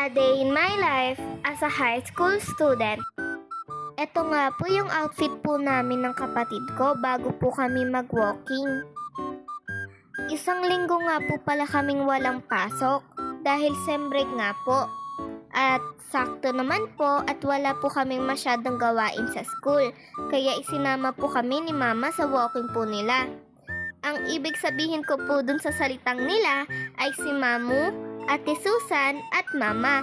A day in my life as a high school student. Ito nga po yung outfit po namin ng kapatid ko bago po kami mag-walking. Isang linggo nga po pala kaming walang pasok dahil sem break nga po. At sakto naman po at wala po kaming masyadong gawain sa school, kaya isinama po kami ni mama sa walking po nila. Ang ibig sabihin ko po dun sa salitang nila ay si Mamu, Ate Susan at Mama.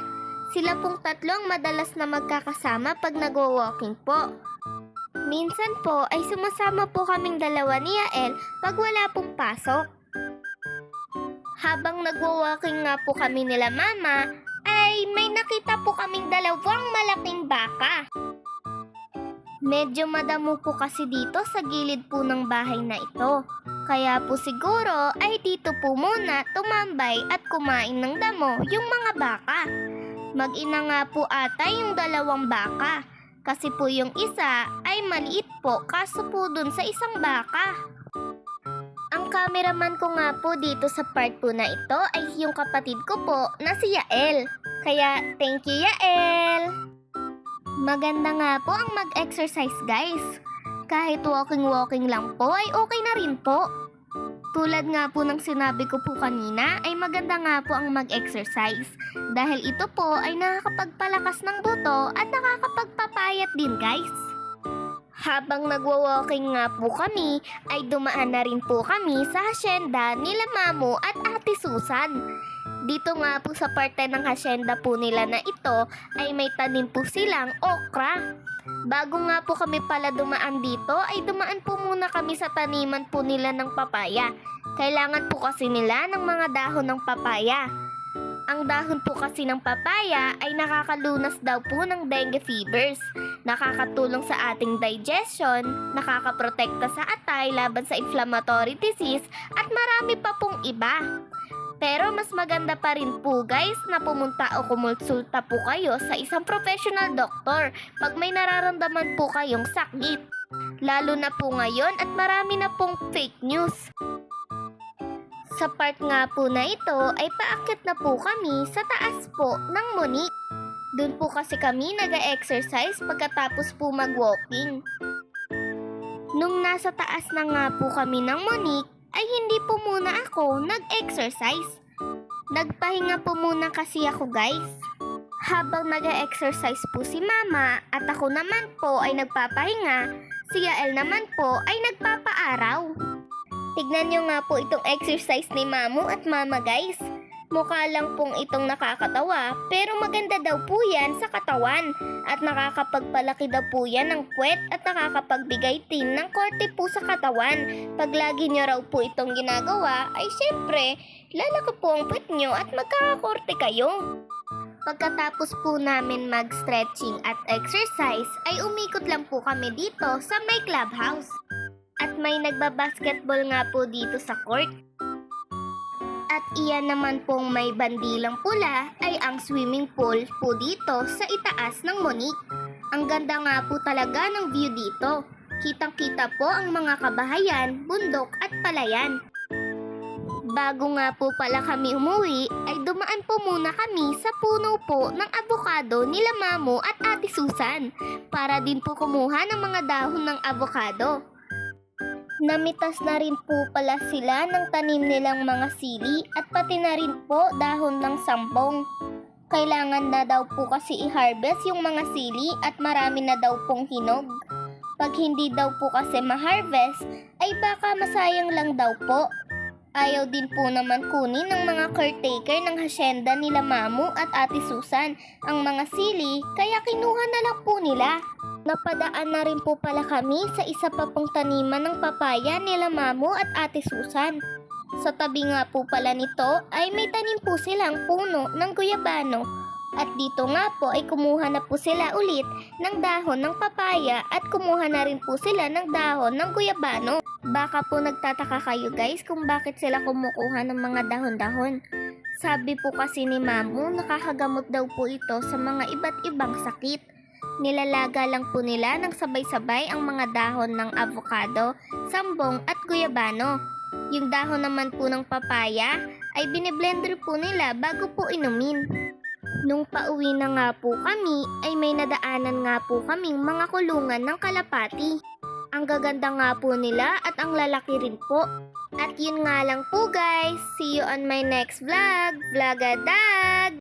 Sila pong tatlong madalas na magkakasama pag nagwo-walking po. Minsan po ay sumasama po kaming dalawa ni Yael pag wala pong pasok. Habang nagwo-walking nga po kami nila Mama, ay may nakita po kaming dalawang malaking baka. Medyo madamo po kasi dito sa gilid po ng bahay na ito. Kaya po siguro ay dito po muna tumambay at kumain ng damo yung mga baka. Mag-ina nga po ata yung dalawang baka. Kasi po yung isa ay maliit po kaso po dun sa isang baka. Ang cameraman ko nga po dito sa part po na ito ay yung kapatid ko po na si Yael. Kaya thank you Yael! Maganda nga po ang mag-exercise guys. Kahit walking lang po ay okay na rin po. Tulad nga po ng sinabi ko po kanina ay maganda nga po ang mag-exercise. Dahil ito po ay nakakapagpalakas ng buto at nakakapagpapayat din guys. Habang nagwo-walking nga po kami ay dumaan na rin po kami sa hasyenda nila Mamu at Ate Susan. Dito nga po sa parte ng hasyenda po nila na ito ay may tanim po silang okra. Bago nga po kami pala dumaan dito ay dumaan po muna kami sa taniman po nila ng papaya. Kailangan po kasi nila ng mga dahon ng papaya. Ang dahon po kasi ng papaya ay nakakalunas daw po ng dengue fevers. Nakakatulong sa ating digestion, nakakaprotekta sa atay laban sa inflammatory disease at marami pa pong iba. Pero mas maganda pa rin po guys na pumunta o kumonsulta po kayo sa isang professional doctor pag may nararamdaman po kayong sakit. Lalo na po ngayon at marami na pong fake news. Sa part nga po na ito ay paakyat na po kami sa taas po ng Monique. Doon po kasi kami nag-exercise pagkatapos po mag-walking. Nung nasa taas na nga po kami ng Monique, ay hindi po muna ako nag-exercise. Nagpahinga po muna kasi ako guys. Habang nag-exercise po si Mama at ako naman po ay nagpapahinga, si Yael naman po ay nagpapaaraw. Tignan nyo nga po itong exercise ni Mamu at Mama guys. Mukha lang pong itong nakakatawa pero maganda daw po yan sa katawan at nakakapagpalaki daw po yan ng puwet at nakakapagbigay din ng korte po sa katawan. Pag lagi nyo raw po itong ginagawa ay syempre lalaki po ang puwet nyo at magkakakorte kayo. Pagkatapos po namin mag-stretching at exercise ay umikot lang po kami dito sa may clubhouse. At may nagbabasketball nga po dito sa court. At iyan naman pong may bandilang pula ay ang swimming pool po dito sa itaas ng Monique. Ang ganda nga po talaga ng view dito. Kitang-kita po ang mga kabahayan, bundok at palayan. Bago nga po pala kami umuwi ay dumaan po muna kami sa puno po ng avocado nila Mamu at Ate Susan para din po kumuha ng mga dahon ng avocado. Namitas na rin po pala sila ng tanim nilang mga sili at pati na rin po dahon ng sambong. Kailangan na daw po kasi i-harvest yung mga sili at marami na daw pong hinog. Pag hindi daw po kasi ma-harvest ay baka masayang lang daw po. Ayaw din po naman kunin ng mga caretaker ng hasyenda nila Mamu at Ate Susan ang mga sili kaya kinuha na lang po nila. Napadaan na rin po pala kami sa isa pa pong taniman ng papaya nila Mamu at Ate Susan. Sa tabi nga po pala nito ay may tanim po silang puno ng guyabano. At dito nga po ay kumuha na po sila ulit ng dahon ng papaya at kumuha na rin po sila ng dahon ng guyabano. Baka po nagtataka kayo guys kung bakit sila kumukuha ng mga dahon-dahon. Sabi po kasi ni Mamu nakakagamot daw po ito sa mga iba't ibang sakit. Nilalaga lang po nila ng sabay-sabay ang mga dahon ng avocado, sambong at guyabano. Yung dahon naman po ng papaya ay biniblender po nila bago po inumin. Nung pauwi na nga po kami, ay may nadaanan nga po kaming mga kulungan ng kalapati. Ang gaganda nga po nila at ang lalaki rin po. At yun nga lang po guys, see you on my next vlog, Vlogadag!